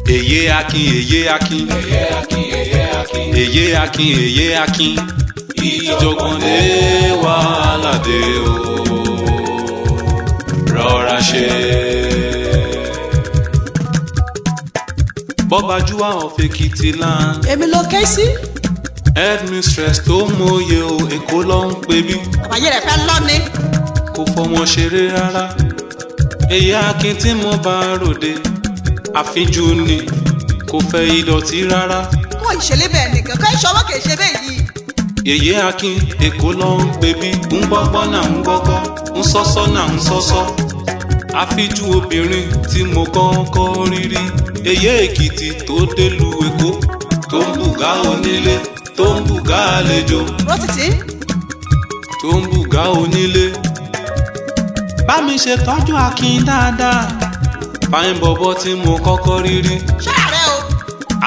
Èyé Akin, èyé Akin, èyé Akin, èyé Akin, èyé Akin, èyé Akin. Ìjọ̀gbọ̀n lé wàhálà dé o. Rọra ṣe. Bọ́bájúwà of Ekiti land. Èmi ló ké sí. Headmistress tó mọ̀ye o, Èkó ló ń pè bí. Àbáyé rẹ̀ fẹ́ lọ́ ni. Kò fọmọ ṣeré rárá. Èyé Akin tí mo bá ròde. Àfíjú ni kò fẹ́ ìdọ̀tí rárá. Wọ́n ìṣẹ̀lẹ̀ bẹ́ẹ̀ nìkan kọ́ ìṣọwọ́ kì í ṣe bẹ́ẹ̀ yìí. Èyé Akin Èkó ló ń pè bí. Ń gbọ́gbọ́ náà ń gbọ́gbọ́, ń sọ́sọ́ náà ń sọ́sọ́. Àfíjú obìnrin tí mo kọ́kọ́ rí rí. Èyé Èkìtì tó délùú Èkó, tó ń bùgá onílé, tó ń bùgá àlejò. Rọ́tìtì. Tó ń bùgá onílé. Bá mi ṣe tọ́jú Akin dáadáa. Fáìn bọ̀bọ̀ tí mo kọ́kọ́ rí rí. Ṣáàrẹ̀ o.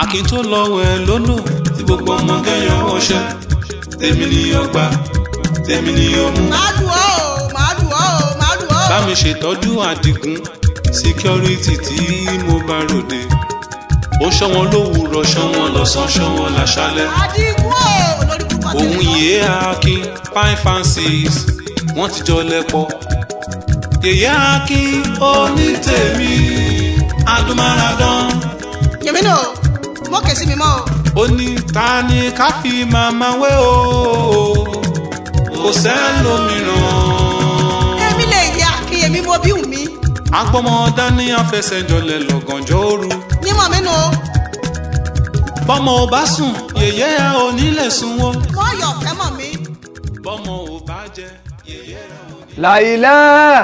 Akin tó lọ́wọ́ ẹ lónà tí gbogbo ọmọ kẹ́yàn wọṣẹ́. Tèmi ni ó gbà, tèmi ni ó mú. Màá dùn ọ́ o, màá dùn ọ́ o, màá dùn ọ́ o. Bá mi ṣètọ́jú Àdìgún security tí mo bá ròde. Ó ṣọ́ wọn lówùúrọ̀, ṣọ́ wọn lọ́sàn, ṣọ́ wọn láṣálẹ́. Àdìgún o, olórí púpọ̀ tèmi. Òun Yèyé Akin fine fancies wọ́n ti jọ lẹ́pọ̀. Yèyé Akin onítèmi adúmáradán. Yèmí nù, mọ́ kè sí mi mọ́ o. Ó ní ta ni ká fi màmá wé o, kò sẹ́lòmíràn. Èmi lè yẹ Akin, èmi mo bí wù mí. Agbọ́mọ dání afẹsẹ̀jọlẹ̀ lọ́gànjọ́ òru. Nímọ̀ mi nù. Bọ́mọ ò bá sùn, yèyé ò ní lè sùn wó. Mọ́ yọ̀ fẹ́ mọ̀ mi. Bọ́mọ ò bá jẹ, yèyé ò ní. La ilaha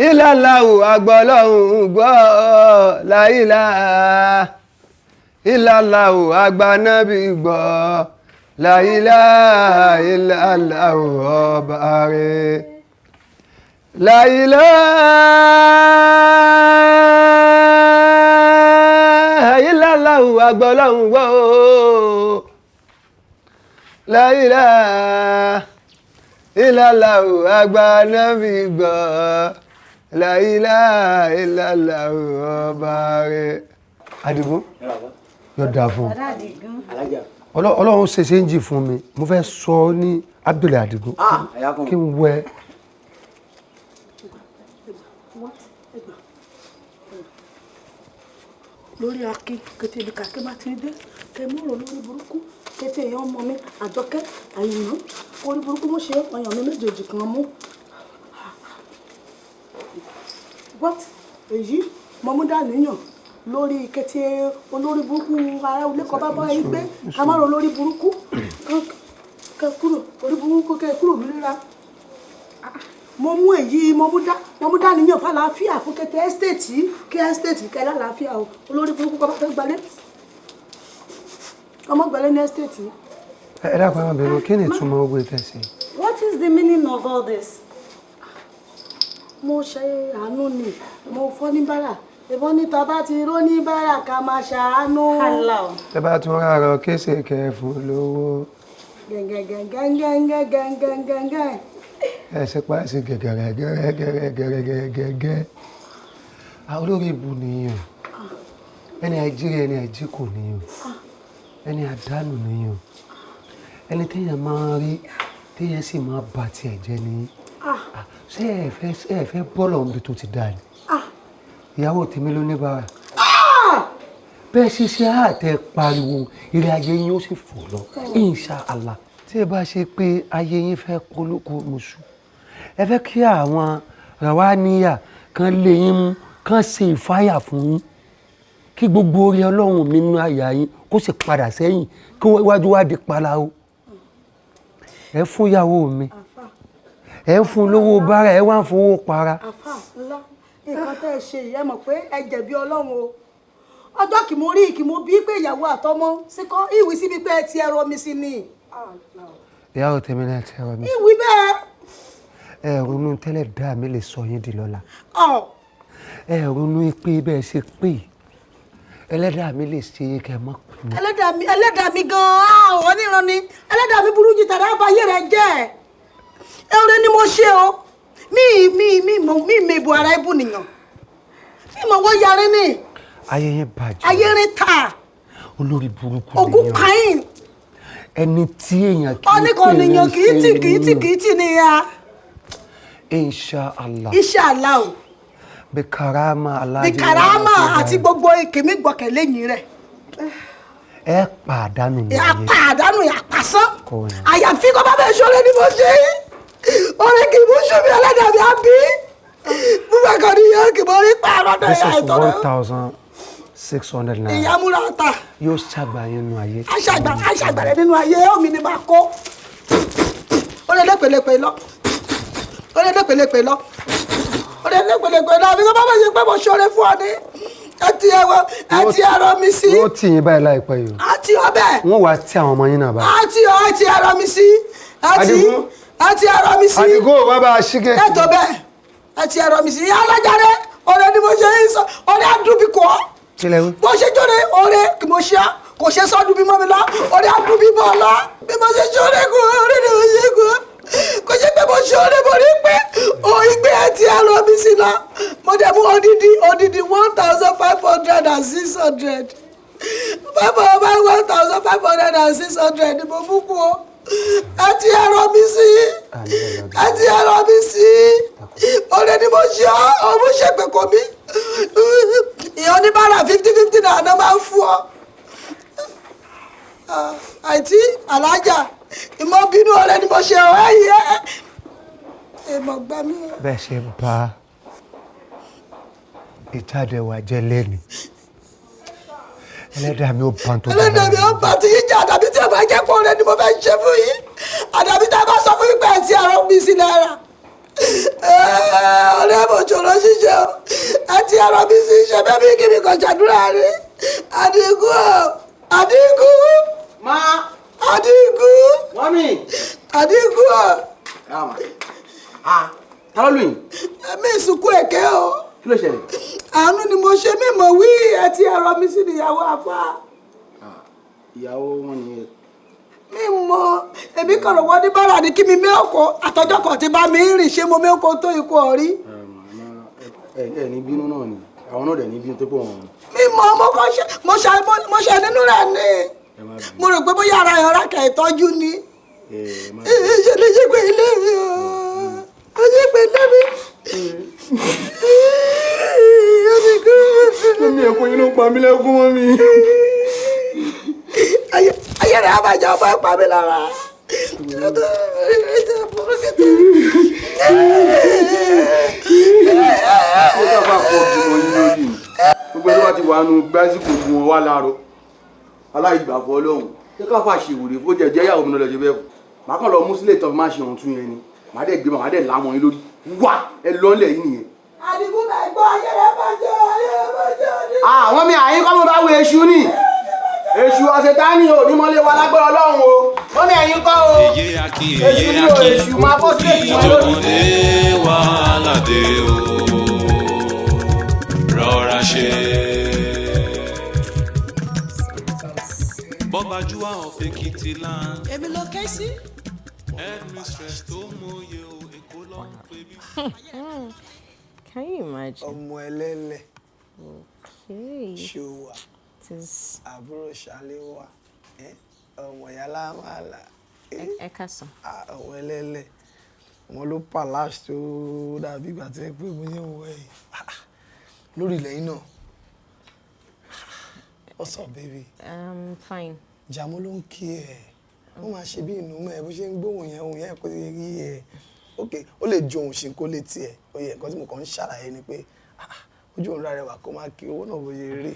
illallahu agbọ́lọ́hún gbọ́. La ilaha illallahu agbanábì gbọ́. La ilaha illallahu ọba rẹ̀. La ilaha illallahu agbọ́lọ́hún gbọ́. La ilaha illallahu agbanábì gbọ́. La ilaha illallahu ọba rẹ̀. Àdìgún yóò dáa fún ọ. Ọlọ́run ṣe ń jì fún mi. Mo fẹ́ sọ ní Abdul Àdìgún kí n wẹ. Lórí Akin kété ibi kàkẹ́ bá ti dé kẹ mọ́rọ̀ lórí burúkú kété èèyàn ọmọ mi Àjọkẹ́ Àyìnà orí burúkú mo ṣe ọyàn mi méjèèjì kan mú. What èyí mọ́múdà níyàn lórí kété olórí burúkú ara ilé kan bá bá yín gbé ká má rọ lórí burúkú kẹ kúrò orí burúkú kẹ kúrò nílera. Mo mú èyí mọ́múdà níyàn fàlàáfíà fún kété ẹ́stéètì kí ẹ́stéètì kẹ lálàáfíà o olórí burúkú kọ́ bá fẹ́ gbalẹ̀ ọmọ gbalẹ̀ ní ẹ́stéètì. Ẹ dákun ẹ má bẹ̀rù, kí ni ìtumọ̀ ogun ìtẹ̀sí? What is the meaning of all this? Mo ṣe àánú ni mo fọ́ ní bára ìbọn níta bá ti ró ní bára ká máa ṣàánú. Ẹ bá tún rárọ kéṣe kẹfù lówó. Gẹ́gẹ́gẹ́gẹ́gẹ́gẹ́gẹ́gẹ́. Ẹ ṣe pàṣẹ gẹ́gẹ́gẹ́gẹ́gẹ́gẹ́gẹ́. Olórí ibu nìyàn. Ẹni àìjírí ẹni àìjíkò nìyàn. Ẹni àdánù nìyàn. Ẹni téèyàn máa rí téèyàn sì máa bà tiẹ̀ jẹ́ nìyí. Ṣé ẹ fẹ́ bọ́ọ̀lù ọ̀hún bí tó ti dáa ni? Ìyàwó tèmi ló ní bára. Bẹ́ẹ̀ ṣiṣẹ́ àtẹ pariwo eré ayé yín ó sì fò lọ. Insha Allah. Tí ẹ bá ṣe pé ayé yín fẹ́ polúkú muṣu, ẹ fẹ́ kí àwọn ràwáníyà kan lé yín mú kan ṣe ìfáyà fún yín kí gbogbo orí Ọlọ́run mi nínú àyà yín kó sì padà sẹ́yìn kí iwájú wá di palao. Ẹ fún ìyàwó mi, ẹ fún lówó bára, ẹ wá ń fowó para. Àfà ńlá nǹkan tẹ́ ẹ ṣe yìí ẹ mọ̀ pé ẹ jẹ̀bi Ọlọ́run o. Ọjọ́ kì mo rí kì mo bí pé ìyàwó àtọmọ síkọ́ ìwí síbi pé ẹ ti ẹrọ mi sí ni. Ìyàwó tèmi náà ti ẹrọ mi. Ìwí bẹ́ẹ̀. Ẹ ronú tẹ́lẹ̀ dá mi lè sọ yín di lọ́la. Ẹ ronú pé bẹ́ẹ̀ ṣe pé ẹlẹ́dàá mi lè ṣe é kẹ́ mọ́. Ẹlẹ́dàá mi gan-an oníran ni ẹlẹ́dàá mi burú jù tàdá àbáyé rẹ̀ jẹ́ ẹ̀rọ ni mo ṣe o mi ìbò ara ibù nìyàn mi mọ̀ wọ́n yarí ni. ayé yẹn bàjẹ́. ayé rìn ta. olórí burúkú ogun kain. ẹni tí èèyàn kì í oníkan nìyàn kì í tì níyà. Inshallah. Inshallah o. Bikarama aláàjì. Bikarama àti gbogbo ìkèmí gbọ̀kẹ̀ lẹ́yìn rẹ̀. ẹ pàdánù ní ayé. ẹ pàdánù yà pàṣán. àyàfi kọ́ bá bẹ̀ ṣọ́lẹ̀ ni mo ṣe é. orin kì í mú ṣùgbọ́n ẹlẹ́dàá mi á bí. Búba kan ní yẹn kì í mọ rí pààrọ̀ náà yà ìtọ́nà. This is 1,600 naira. Ìyá múra ta. Yóò ṣàgbà yín nínú ayé. Aṣàgbà rẹ̀ nínú ayé omi ni máa kó. Ó lè lépèlépè lọ. Ó lè lépèlépè lọ. Ó lè lépèlépè lọ. Àbí kó bá bá ṣe pé mo ṣọ́rẹ́ fún ọ ní. Ẹ ti ẹ̀rọ mi sí. Wọ́n tì yín báyìí láìpẹ́ yìí. Àti ọbẹ̀. Wọ́n wá tí àwọn ọmọ yín náà báyìí. Àti ẹ̀rọ mi sí. Àti ẹ̀rọ mi sí. Àdìgún bàbá ṣígẹ̀. Ẹ tó bẹ́ẹ̀. Àti ẹ̀rọ mi sí. Ìyá alájáde. Ọ̀rẹ́ ni mo ṣe ń sọ. Ọ̀rẹ́ àdúbí kọ́. Kílẹ̀ wí. Bó ṣe jóde ọ̀rẹ́ kì mo ṣe kò ṣe sọ́dún bí mọ́ mi lọ. Ọ̀rẹ́ àdúbí bọ̀ lọ. Bí mo ṣe jóde kú ọ̀rẹ́ ni mo ṣe kú. Kò ṣe pé mo ṣe ọ̀rẹ́ mo rí pé ìgbé ẹtì ẹ̀rọ mi sí lọ. Mo dẹ̀ mú odidi 1,500 and 600. 1,500 and 600 ni mo fún kú o. Ẹtì ẹ̀rọ mi sí. Ẹtì ẹ̀rọ mi sí. Ọ̀rẹ́ ni mo ṣe ọmọ ṣègbè kò mí. Ìyá oníbàárà 50-50 náà ló máa ń fún ọ. Àìtí alájà ìmọ̀ bínú ọ̀rẹ́ ni mo ṣe ọ̀ ẹ̀yẹ. Èèmọ̀ gbá mi. Bẹ́ẹ̀ ṣe bá ìjáde wa jẹ́ lẹ́nu. Ẹlẹ́dàá mi ò bá tó dára. Ẹlẹ́dàá mi ò bá ti yín jẹ́ àdàbí tí ẹ bá jẹ́ pọ̀ ọ̀rẹ́ ni mo fẹ́ ṣe fún yín. Àdàbí tí ẹ bá sọ fún yín pé ẹ ti ẹ̀rọ mi sí náírà. Ọ̀rẹ́ mo ṣòro ṣíṣe o. Ẹ ti ẹ̀rọ mi sí ṣe bẹ́ẹ̀ bí kí mi kàn ṣàdúrà rí. Àdìgún o. Àdìgún. Ma. Àdìgún. Mọ́mí. Àdìgún o. Ta ló lù yín? Ẹ̀mí ìsìnkú èké o. Kí ló ṣẹlẹ̀? Àánú ni mo ṣe mímọ̀ wí ẹ ti ẹ̀rọ mi sí ìyàwó àfa. Ìyàwó wọn nìyẹn. Mímọ̀ èmi kàn wọ́n ní bára ní kí mi mẹ́ọ̀kọ́ àtọ́jọ́ kan ti bá mi rìn ṣé mo mẹ́ọ̀kọ́ tó ikú ọ̀rí. Ẹ ní bínú náà ni àwọn náà dẹ̀ ní bínú tó pọ̀ wọn. Mímọ̀ mo ṣe nínú rẹ̀ ni mo rò pé bóyá ara ẹ̀rọ kẹ̀ ìtọ́jú ni. Ṣe lè ṣe pé ilé mi o. Ó ṣe pé ilé mi. Mọ́mí ẹ̀kọ́ yín ló pa mí lẹ́kún mọ́ mi. Ayé rẹ̀ á máa jẹ́ ọmọ ẹ̀ pa mí lára. Ó dábàá pọ̀ jù wọ́n yín lórí. Gbogbo ẹni wá ti wà nù gbásíkò fún wọn wá láàárọ̀. Aláìgbàfọ́ Ọlọ́run. Ṣé ká fà ṣèwòrè fó jẹ́ ìyàwó mi náà lọ ṣe bẹ́ẹ̀ fún? Màá kàn lọ mú sílé ìtọ́ fi máa ṣe ohun tún yẹn ni. Màá dẹ̀ gbé màá dẹ̀ lámọ̀ yín lórí. Wá ẹ lọ́lẹ̀ yín nìyẹn. Àdìgún náà gbọ́ ayé rẹ̀ bàjẹ́ ni. Àwọn mi àyín kọ́ mo bá wo èṣù ni. Èṣù ọ̀sẹ̀tánì ò ní mọ́lé wa lágbára Ọlọ́run o. Wọ́n ní ẹ̀yin kọ́ o. Èṣù ni o, èṣù máa bọ́ sílẹ̀ tí wọ́n lórí. Ìjẹ̀bú-Òde wà ládé o, rọra ṣe. Bọ́bájú wa of Ekiti land. Èmi ló ké sí. Headmistress tó mọ̀ye o, Èkó ló ń pè bí. Can you imagine? Ọmọ ẹlẹ́lẹ̀. Okay. Ṣòwà. Àbúrò ṣàléwà. Ọmọ ìyálà máa là. Ẹ káàsán. Ọmọ ẹlẹ́lẹ̀. Wọ́n ló palace tó dàbí ìgbà tí ẹ pé mo yẹn wọ ẹ̀. Lórí ilẹ̀ yìí náà. What's up, baby? Fine. Jàmọ́ ló ń kí ẹ̀. Wọ́n máa ṣe bí inú mẹ́ bó ṣe ń gbóhùn yẹn òun yẹn kó ti rí ẹ̀. Ok, ó lè ju òun ṣe kó lè tiẹ̀. Oyè nǹkan tí mo kàn ń ṣàlàyé ni pé ojú òun rárẹ̀ wà kó máa kí owó náà bóyá rí.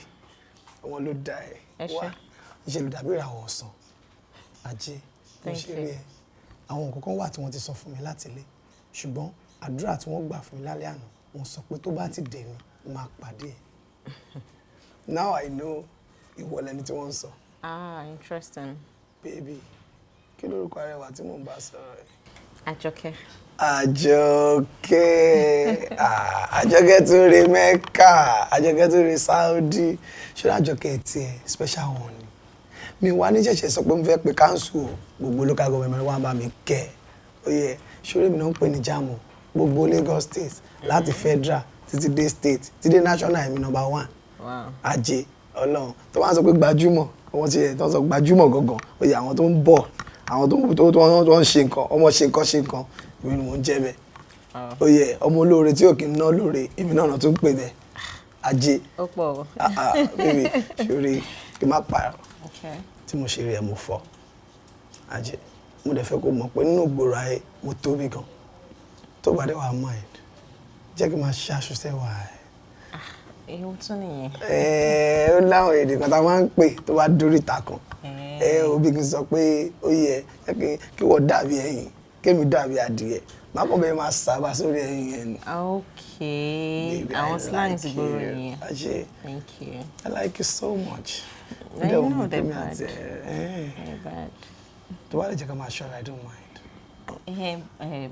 Wọ́n ló da ẹ̀. Wá ìṣe ló dàbí ìràwọ̀ ọ̀sán. Ajé ló ṣe rí ẹ̀. Àwọn nǹkan kan wà tí wọ́n ti sọ fún mi láti ilé. Ṣùgbọ́n àdúrà tí wọ́n gbà fún mi lálẹ́ àná, wọ́n sọ pé tó bá ti dé mi, mo máa pàdé ẹ̀. Now I know ìwọ lẹni tí wọ́n ń sọ. Interesting. Baby, kí lórúkọ arẹwà tí mò ń bá sọ̀rọ̀ ẹ̀? Àjọkẹ́. Àjọkẹ́. Àjọkẹ́ tó re Mẹ́kà, Àjọkẹ́ tó re Saudi. Ṣé Àjọkẹ́ tiẹ̀ special one ni? Mi wá ní ṣẹ̀ṣẹ̀ sọ pé mo fẹ́ pe council gbogbo local government wá bá mi kẹ́ ẹ̀. Ó yẹ ṣoré mi náà ń pè ní JAMO gbogbo Lagos state láti federal títí dé state títí dé national ẹ̀mí number 1. ajé Ọlọ́run tó bá ń sọ pé gbajúmọ̀ àwọn tí tó ń sọ gbajúmọ̀ gangan oyè àwọn tó ń bọ̀ àwọn tó ń ṣe nǹkan ọmọ ṣe nǹkan èmi ni mò ń jẹ́ bẹ́ẹ̀ oyè ọmọ olóore tí ò kí ń ná lóore èmi náà tún pè bẹ́ẹ̀ ajé ó pọ̀ bíbí ṣorí kí n má parọ́ tí mo ṣe rí ẹ mo fọ́ ajé mo dẹ̀ fẹ́ kó mọ̀ pé nínú ìgboro ayé mo tóbi gan tó bá dé wàá mind jẹ́ kí n máa ṣe aṣọ wà ẹ́. Ewu tún nìyẹn. Ó láwọn èdè kan tá a máa ń pè tó bá dórí ìta kan. Òbí kì í sọ pé ó yẹ kí wọ́n dàbí ẹyin kémi dàbí adìyẹ má kàn bẹ́ẹ̀ máa sábà sórí ẹyin yẹn ni. Okay, àwọn slangs gbòòrò yẹn. Ajé, thank you. I like you so much. I know they're bad. They're bad. Tó wá lè jẹ́ ká máa ṣọ́ra, I don't mind.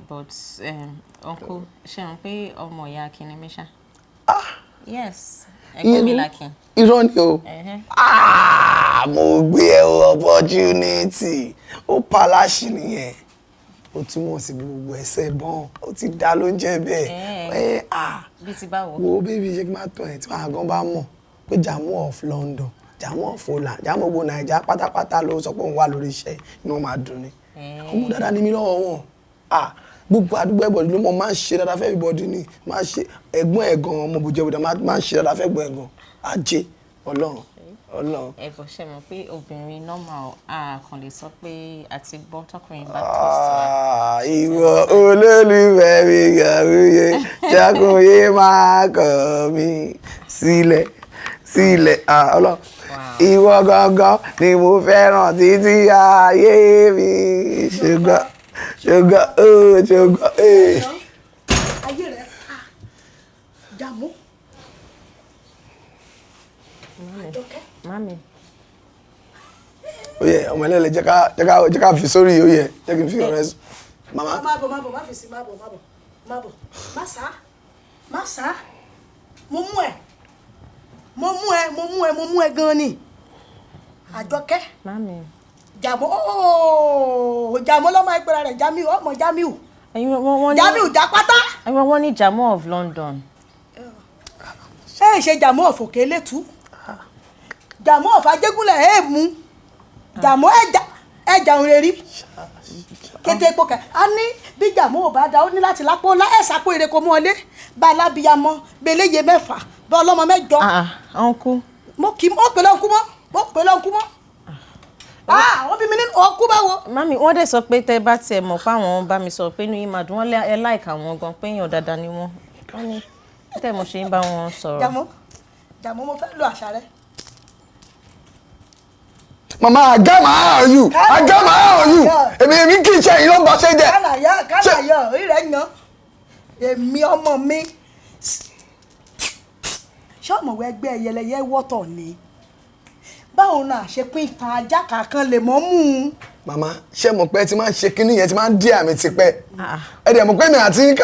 But uncle, ṣé o pé ọmọ ìyá Akin ni mí ṣá? Yes. Ẹ̀gbọ́n mi l'Akin. Irọ́ ni o. Mo gbé ẹ opportunity. Ó pàláṣì nìyẹn. Ó túmọ̀ sí gbogbo ẹsẹ̀ bọ́n. Ó ti dá ló ń jẹ́ bẹ́ẹ̀. Bí ti báwo? Wo bébí ṣe kí n máa tọ̀ ẹ̀ tí wọ́n àgán bá mọ̀ pé Jàmú of London, Jàmú of Holland, Jàmú gbogbo Nàìjíríà pátápátá ló sọ pé òun wà lórí iṣẹ́ inú wọn máa dùn ni. Ọmọ dáadáa ni mí lọ́wọ́ wọn. Gbogbo àdúgbò ẹ̀bọ̀dì ló mọ̀ máa ń ṣe dáadáa fẹ́ everybody ni máa ṣe ẹ̀gbọ́n ẹ̀gan ọmọ bùjẹ́bùdà máa ń ṣe dáadáa fẹ́ ẹ̀gbọ́n ẹ̀gan ajé Ọlọ́run. Ẹ̀bọ̀ ṣe mọ̀ pé obìnrin normal kàn lè sọ pé àti gbọ́ tọkùnrin bá tọ́sí. Ìwọ olólùfẹ́ mi gàrúyè jákòóyè máa kọ̀ mí sílẹ̀ Ọlọ́run. Ìwọ gangan ni mo fẹ́ràn títí ayé mi ṣùgbọ́n. Ayé rẹ̀ Jàmú. Mami. Oye, ọmọ ẹlẹ́lẹ̀ jẹ́ ká fi sórí oyè jẹ́ kí n fi ọ̀rẹ́ sùn. Màmá. Má bọ̀, má fi sí, má bọ̀. Má sá. Mo mú ẹ gan ni. Àjọkẹ́. Mami. Jàmú lọ́mọ ẹgbẹ́ra rẹ̀ Jamiu ọmọ Jamiu. Jamiu Jápátá. Wọ́n ní Jàmú of London. Ṣé Jàmú of Òkèlétú? Jàmú of Ajégúnlẹ̀ èèmú. Jàmú ẹja òrèrí. Kété epo kẹ. A ní bí Jàmú ò bá da ó ní láti lápò ẹ̀sàpò èrè kò mú ọlé. Bá alábìyamọ beléye mẹ́fà bá ọlọ́mọ mẹ́jọ. Ọ̀nkú. Mo pè lọ́nkú mọ́. Wọ́n bí mi nínú ọkú báwo. Mami, wọ́n dẹ̀ sọ pé tẹ́ bá tiẹ̀ mọ̀ pé àwọn bá mi sọ pé inú yín máa dùn wọ́n ẹ láìka àwọn gan pé èèyàn dáadáa ni wọ́n. Wọ́n ní tẹ́ mo ṣe ń bá wọn sọ̀rọ̀. Jàmú mo fẹ́ lo àṣà rẹ. Mama, I got my eye on you. Èmi kì í ṣe èyí ló ń bá ṣe jẹ. Kálàyà, orí rẹ̀ yan. Èmi ọmọ mi. Ṣé ọmọwé ẹgbẹ́ ẹyẹlẹyẹ wọ́tọ̀ ni? Báwo náà ṣe pín ìtàn ajá kankan lè mọ́ mú un? Màmá, ṣé mo pẹ́ tí máa ń ṣe kinní yẹn tí máa ń dí àmì tipẹ́? Ẹ̀dẹ̀ mo pé mi àti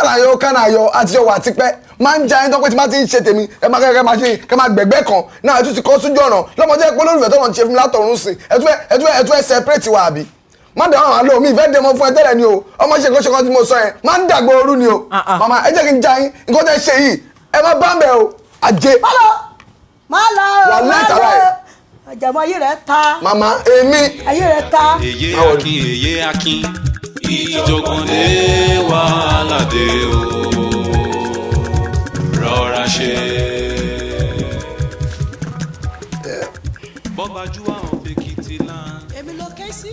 kánayọ àtijọ́ wà tipẹ́. Máa ń ja ẹni tó pé tí máa ti ń ṣe tèmi, ẹ máa kẹ́ máa gbẹ̀gbẹ́ kan. Náà ẹ tún ti kọ́ sójú ọ̀nà. Lọ́mọdé pé olólùfẹ́ tó lọ́n ṣe fún mi látọ̀run sí. Ẹ tún ẹ separate wa àbí? Má dẹ̀ àwọn àlọ́ mi ìfẹ́ dẹmọ fún ẹ tẹ́lẹ̀ ni o. Ọmọ ṣe kọ́ṣẹ́kọ́ tí mo sọ yẹn. Má ń dàgbò ooru ni o. Màmá, ẹ jẹ́ kí n ja yín. Nǹkan tẹ́ ṣe yìí, ẹ má bá ń bẹ̀ o. Ajé. Má lọ. Wà lẹ́tàrà ẹ̀. Àjàmú ayé rẹ̀ ta. Màmá, èmi. Ayé rẹ̀ ta. Èyé Akin, ìjọ̀gbọ̀ndé wàhálà dé o. Rọra ṣe. Bọ́bájú àwọn fèkìtì náà. Èmi ló ké sí.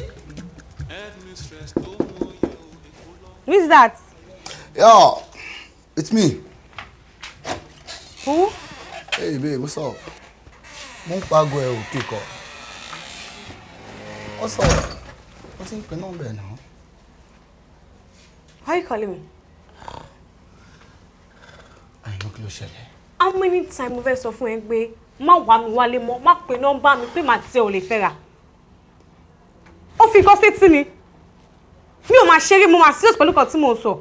Headmistress tó mú oyè Èkó lọ. Who is that? Yeah, it's me. Who? Hey babe, what's up? Mo ń pàgọ́ ẹ ò kíkọ. What's up? Ó ti ń pe nọ́mbà ẹ̀ náà. Why are you calling me? Àìná kí ló ṣẹlẹ̀? How many times mo fẹ́ sọ fún ẹ pé má wá mi wálé mọ́, má pe nọ́mbà mi pé màá tẹ ò lè fẹ́ra. Ó fi nǹkan sétí mi. Mi ò máa ṣeré, mo máa serious pẹ̀lú kan tí mo sọ.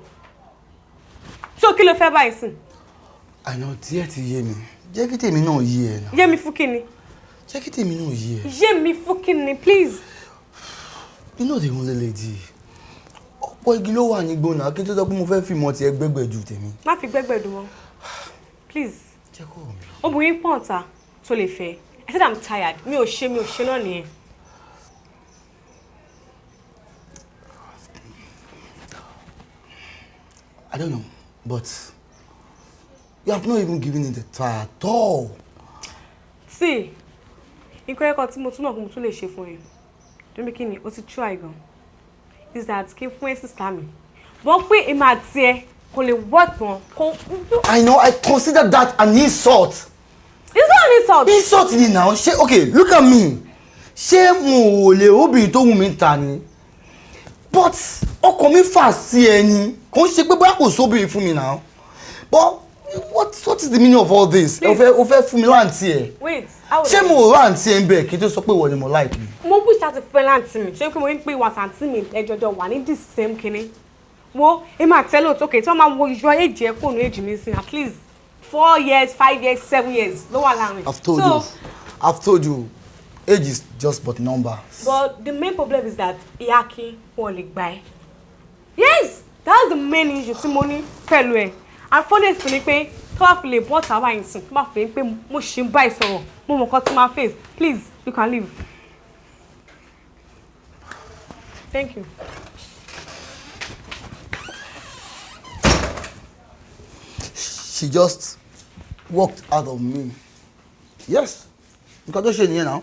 So kí ló fẹ́ báyìí sìn? Àìná díẹ̀ ti yé mi. Jẹ́ kí tèmi náà yé ẹ náà. Yé mi fún kí ni? Jẹ́ kí tèmi náà yé ẹ. Yé mi fún kí ni, please. You know the only lady. Ọ̀pọ̀ igi ló wà ní gbóná kí n tó sọ pé mo fẹ́ fi mọ́ ti ẹgbẹ́gbẹ́ ju tèmi. Má fi gbẹ́gbẹ́ dùn wọn. Please. Jẹ́ kó mi. Obìnrin pọ̀ ta. tó lè fẹ́. I said I'm tired. Mi ò ṣe náà nìyẹn. I don't know, but you have not even given it a try at all. See, nǹkan ẹ̀kọ́ tí mo tún lè ṣe fún ẹ. Don't be kidding, o ti try gan. Is that kí fún ẹ sister mi. But pé èmi àti ẹ kò lè work wọn. I know, I consider that an insult. It's not an insult. Insult ni now. Okay, look at me. Ṣé mo lè obìnrin tó wù mí ta ni? But ọkọ mi fà sí ẹni. Kò ṣe pé bóyá kò sóbìnrin fún mi now. But what is the meaning of all this? O fẹ́ fún mi láǹtí ẹ. Wait, ṣé mo rà àǹtí ẹ ń bẹ̀ kí n tó sọ pé ìwọ ni mo like mi? Mo wish láti fẹ́ láǹtí mi. Ṣé pé mo ń pè wá àǹtí mi ẹjọ́jọ́ wà ní the same kinní. Wo èmi àti ẹ lóòótọ́ okay tí wọ́n máa wo yọ èjì ẹ kúrò ní èjì mi sí at least 4 years, 5 years, 7 years ló wà láàrin. I've told you, age is just but numbers. But the main problem is that Akin won't lè gbà ẹ́. Yes, that's the main issue tí mo ní pẹ̀lú ẹ̀. And funny thing ni pé tó bá fi lè bọ́ tàwa yìí sìn tó bá fi pé mo ṣì ń bá ẹ sọ̀rọ̀ mo mọ̀ nǹkan tí máa face. Please, you can leave. Thank you. She just walked out of me. Yes, nǹkan tó ṣe nìyẹn náà.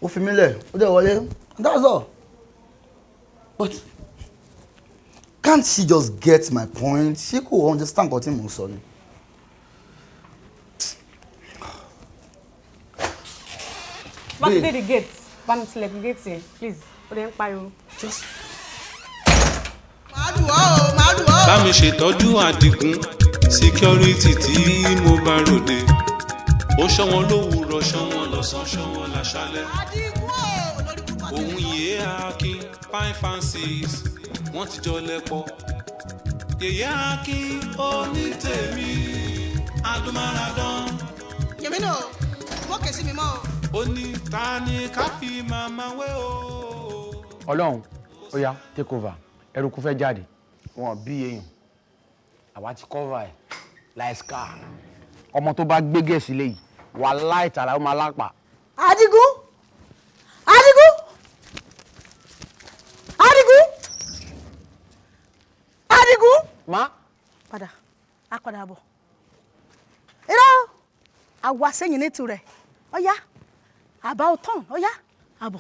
Ó fi mí lẹ̀, ó dẹ̀ wọlé, that's all. But can't she just get my point? She could understand nǹkan tí mo sọ ni. Bá ti dé the gate, bá mi tilẹ̀ the gate yẹn, please, ó dẹ̀ ń pariwo. Just. Bá mi ṣètọ́jú Àdìgún security tí mo bá ròde. Ó ṣọ́ wọn lówùúrọ̀, ṣọ́ wọn lọ́sàn-án, ṣọ́ wọn láṣálẹ́. Òun yèé Akin fine fancies wọ́n ti jọ lẹ́pọ̀. Yèyé Akin onítèmi adúmáradán. Yèmí nù, mo kè sí mi mọ́ o. Ó ní ta ni ká fi màmá wé o. Ọlọ́run ó yá take over ẹrùkú fẹ́ jáde wọn bí èèyàn àwa ti cover ẹ̀ like scar ọmọ tó bá gbégẹ̀ sílé yìí wà láìtàrà ó máa lápá. Adigun Adigun Adigun Adigun. má. padà á padà bọ̀ irọ́ àwa sẹ́yìn ní tirẹ̀ ọ̀yá àbá ọ̀tán ọ̀yá àbọ̀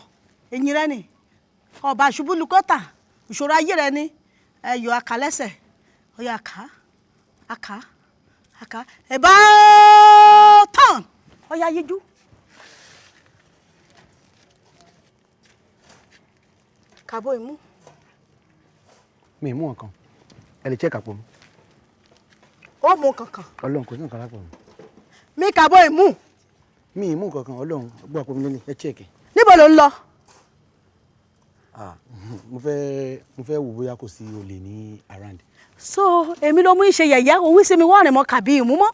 ẹ̀yìn rẹ ni ọba àṣubú lukọ́tà ìṣòro ayé rẹ ni ẹ̀yọ̀ àkàlẹ́sẹ̀ ọ̀yá àká ẹ̀bá ọ̀tán ọ̀yá yíjú. kàbọ̀ ìmú. mi ì mú nǹkan ẹ lè check àpò mi. ó mú kankan. Ọlọ́run kò sí nǹkan lápò mi. mi kàbọ̀ ìmú. mi ì mú kankan Ọlọ́run gbọ́ àpò mi lónìí ẹ check. níbo ló ń lọ. mo fẹ́ wò bóyá kò sí olè ní around. so èmi ló mú ìṣe yẹ̀yẹ́ òwú sí mi wọ́n rìn mọ́ kàbí ìmú mọ́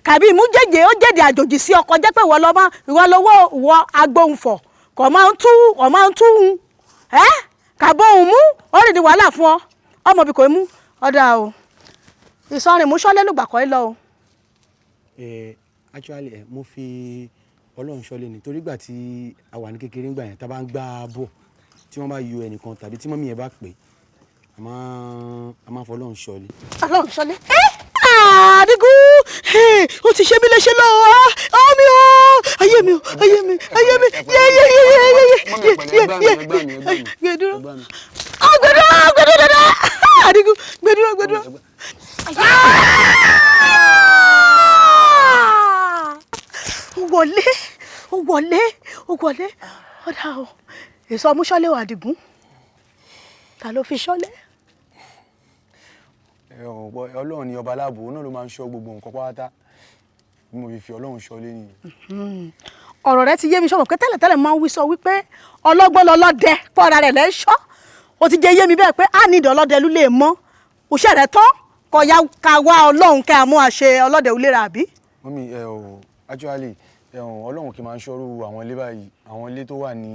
kàbí ìmú jẹ́jẹ́ ó jẹ́dẹ̀ àjòjì sí ọkọ jẹ́ pé ìwọ lọ́wọ́ ìwọ agbóhùnfọ̀ kò máa ń tú un kàbọ̀ òun mú ó rìn ní wàhálà fún ọ ọmọ bí kò mú ọ̀dà o ìsọrin mú ṣọ́lé lùgbà kọ́ lọ o. actually mo fi Ọlọ́run ṣọ́lé ni torí gbà tí a wà ní kékeré ńgbà yẹn tá a bá ń gbá bọ̀ tí wọ́n bá yọ ẹnìkan tàbí tí mọ́mí yẹn bá pè a máa fọ Ọlọ́run ṣọ́lé. Ọlọ́run ṣọ́lé Adigun ó ti ṣe mí léṣe lọ́wọ́ ọmọ mi o ayé mi gbẹdúró Adigun gbẹdúró. ó wọlé ọ̀dà o èso ọmú ṣọ́lé wà Adigun ta ló fi ṣọ́lé. Ọlọ́run ni ọba aláàbò náà ló máa ń ṣọ́ gbogbo nǹkan pátá bí mo fi Ọlọ́run ṣọ́lé nìyí. ọ̀rọ̀ rẹ ti yé mi sọ̀rọ̀ pé tẹ́lẹ̀tẹ́lẹ̀ máa ń wí sọ wípé ọlọ́gbọ́n lọ́lọ́dẹ pọ́ra rẹ̀ lẹ́ ń ṣọ́ ó ti jẹ́ yé mi bẹ́ẹ̀ pé á nídìí ọlọ́dẹ ló lè mọ́ òṣè rẹ̀ tán kọ̀ ya ká wá Ọlọ́run kẹ́ àmú àṣẹ ọlọ́dẹ ò léra àbí. mọ́mí actually Ọlọ́run kì í máa ń ṣọ́rú àwọn ilé báyìí àwọn ilé tó wà ní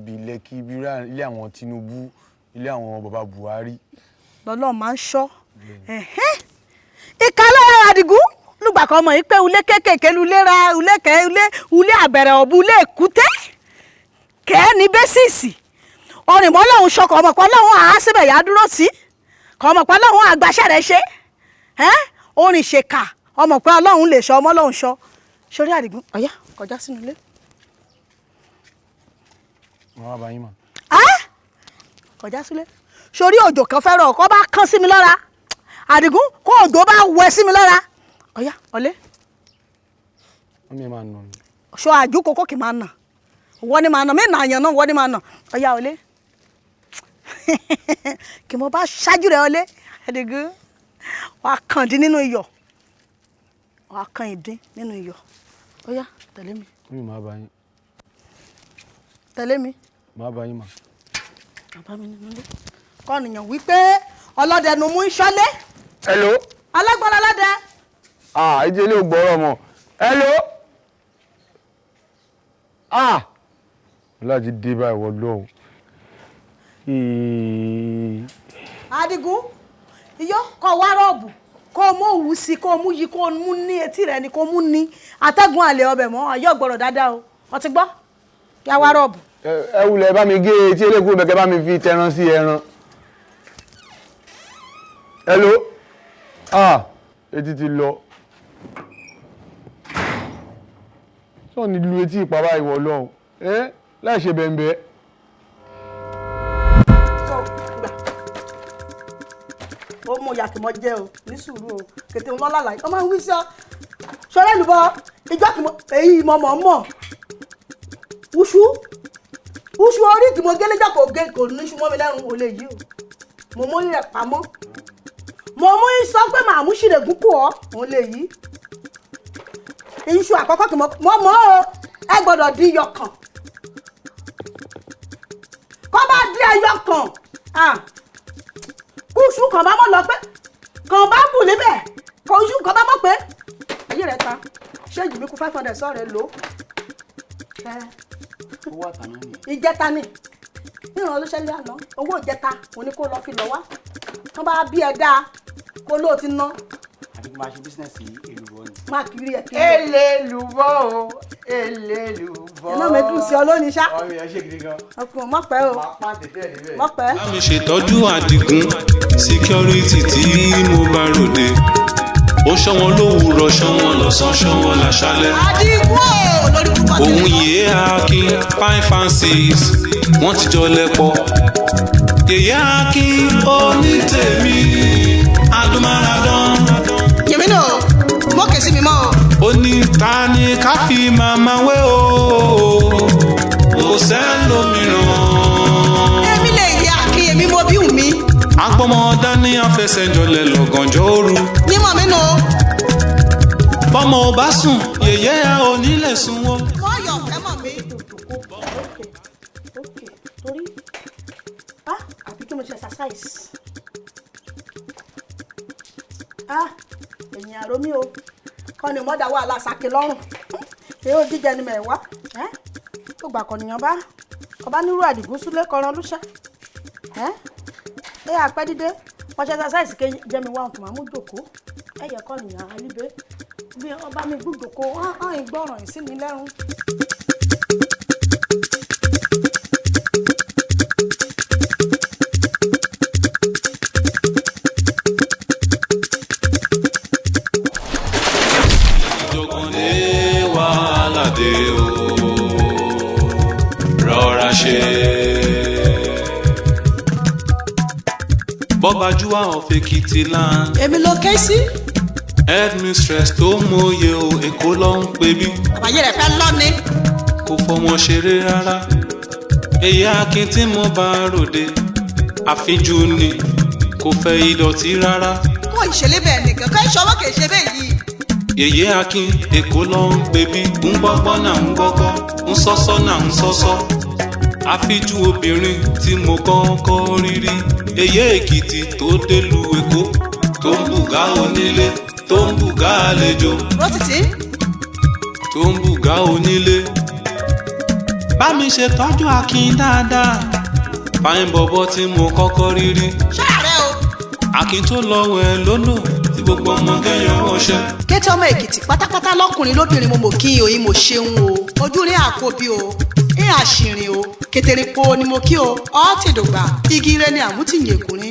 bíi Lẹ́kì bíi ilé àwọn Tinubu ilé àwọn bàbá Buhari. lọ́lọ́run máa ń ṣọ́ ìka lára Àdìgún lùgbà kan mọ̀ yìí pé ulé kékèké ulé ra ulé kẹ́ ulé àbẹ̀rẹ̀ ọ̀bù ulé èkúté kẹ́ ní bẹ́sìsì ọ̀rìn mọ́ lọ́hùn ṣọkọ̀ ọmọ kan lọ́hùn àá síbẹ̀ yá dúró sí kọ́ ọmọ kan lọ́hùn àgbàṣẹ́ rẹ̀ ṣe orin ṣèkà ọmọ pé ọlọ́hun lè ṣọ́ ọmọ lọ́hùn ṣọ́ sórí Àdìgún ọ̀yá kọjá sínú ilé. wọ́n wá bá yín mọ̀. kọjá sílé sórí òjò kan fẹ́ràn ọkọ bá kán sí mi lára Àdìgún kó òjò bá wẹ sí mi lára ọ̀yá ọ̀lẹ́. wọ́n mi máa nà mí. ṣọ àjú kókó kì í máa nà wọ́n ni máa nà mí nà àyàn náà wọ́n ni máa nà ọ̀yá ọ̀lẹ́ kì mo bá ṣáájú rẹ̀ ọ̀lẹ́ Àdìgún wàá kàn dín nínú iyọ̀ wàá kàn ìdín nínú iyọ̀ ọ̀yá tẹ̀lé mi. mi máa bá yín. tẹ̀lé mi. máa bá yín mà. bàbá mi nínú ilé kọ́nìyàn wípé ọlọ́dẹ nu mú ìṣọ́lé. hello. alágbára ọlọ́dẹ. ìdí ilé ò gbọ́rọ̀ mọ́. hello. láti dé báyìí wọ́n lọ́hùn. Àdìgún iyọ́ kọ́ wá rọ́ọ̀bù kó mú òwú sí kó mú yí kó mú ní etí rẹ̀ ni kó mú ní atẹ́gùn àlè ọbẹ̀ mọ́ ayọ́ gbọ́dọ̀ dáadáa o wọ́n ti gbọ́ kí a wá rọ́ọ̀bù. ẹ wulẹ̀ bá mi gé etí elékùn bẹ̀kẹ́ bá mi fi tẹran sí ẹran. hello. etí ti lọ. sọ ni lu etí ìpàbá ìwọ lọ́hùn láì ṣe bẹ̀m̀bẹ̀. ó mú yàtìmọ́ jẹ́ o ní sùúrù o kété wọn lálàá ọmọ ń wí sí ọ ṣọlẹ́ lùbọ́ ìjọ kìmọ̀ èyí mọ̀mọ́ uṣu orí kìmọ̀ gẹ́lẹ́jà kò ní ṣu mọ́ mi lẹ́rùn olè yìí o mo mú rẹ̀ pamọ́ mo mú sọ pé màá mú ṣìrègùn kù ọ́ òun lè yí iṣu àkọ́kọ́ kìmọ̀ mọ́ o ẹ gbọ́dọ̀ di iyọ̀ kan kọ́ bá di ẹyọ kan kúṣù kan bá mọ̀ lọ pé kan bá bù níbẹ̀ kúṣù kan bá mọ̀ pé ayé rẹ̀ ta ṣé ìjì mi kú 500 sọ̀rọ̀ lò owó àtàná ni. ìjẹta ni níran olóṣèlú àná owó ìjẹta òun ni kó lọ fi lọ wá tán bá bí ẹ dáa kó lóò ti ná. àbí máa ṣe bísínẹ́sì èlùbọ́ ni. máa kiri ẹ̀ kiri. èlélùbọ́ o èlélùbọ́. iná mi dùn sí ọ lónìí ṣá. ọmọ yẹn ṣe gidi gan. ọkùnrin mọ̀ pẹ́ o. máa pàdé bẹ́ẹ̀ níbẹ̀. mọ̀ pẹ́. bá mi ṣètọ́jú Àdìgún síkírọ́rìtì tí mo bá ròde ó ṣọ́wọ́n lówùúrọ̀ ṣọ́wọ́n lọ́sàn ṣọ́wọ́n láṣálẹ́. Àdìgún lórí púpọ̀ tí òun yìí Akin fine fancies wọ́n ti jọ lẹ́pọ̀. yèyé Akin onítèmi adúmáradán. yèmí náà mọ́ kèsì mi mọ́ o. ó ní ta ni ká fi màmá wé o kò sẹ́lòmíràn. èmi lè yẹ Akin èmi mo bí wù mí. agbọ́mọ dání afẹsẹ̀jọlẹ̀ lọ́gànjọ́ òru. nímọ̀ mi nù. bọ́mọ ò bá sùn yèyé ò ní lè sùn wọ́n. wọ́n yọ̀ fẹ́ mọ̀ mí. torí àbí kí mo ṣe exercise ẹ̀yìn àrò mi o kọ́ ni mọ́dà wà lásàkè lọ́rùn èyí ò jíjẹ ni mẹ́wàá tó gbà kọ̀nìyàn bá ọba nírú Àdìgún súlé kọran lúṣẹ́ ẹ àpẹ́ dídé wọ́n ṣe exercise ké jẹ́ mi wá òkè máa mú jòkó ẹ̀yẹ kọ̀nìyàn alíbẹ́ bí ọba mi gbúdòkó hàn ìgbọràn sí mi lẹ́rùn. Bọ́bájúwà of Ekiti land. èmi ló ké sí. headmistress tó mọyè o Èkó ló ń pè bí. àbáyé rẹ̀ fẹ́ lọ ni. kò fọmọ ṣeré rárá. èyí Akin tí mo bá ròde àfijú ni kò fẹ́ ìdọ̀tí rárá. kó ìṣẹ̀lẹ̀ bẹ́ẹ̀ nìkan kó ìṣọwọ́ kì í ṣe bẹ́ẹ̀ yìí. yèyé Akin Èkó ló ń pè bí. ń gbọ́gbọ́ náà ń gbọ́gbọ́ ń sọ́sọ́ náà ń sọ́sọ́. àfijú obìnrin tí mo kọ́kọ́ rí rí. èyí Èkìtì tó délùú Èkó tó ń bùgá onílé tó ń bùgá àlejò. rọ́tìtì. tó ń bùgá onílé. bá mi ṣe tọ́jú Akin dáadáa. fáìn bọ̀bọ̀ tí mo kọ́kọ́ rí rí. ṣáàrẹ̀ o. Akin tó lọ́wọ́ ẹ lólò tí gbogbo ọmọge yan wọ́n ránṣẹ́. kété ọmọ èkìtì pátápátá lọkùnrin lóbìnrin mo mọ̀ kí oyin mo ṣeun o ojú rí àkóbí o ní àṣìrìn o kètèrè po ni mo kí o ọ́ tèdògbà igi ire ni àmútìyẹ̀kùnrin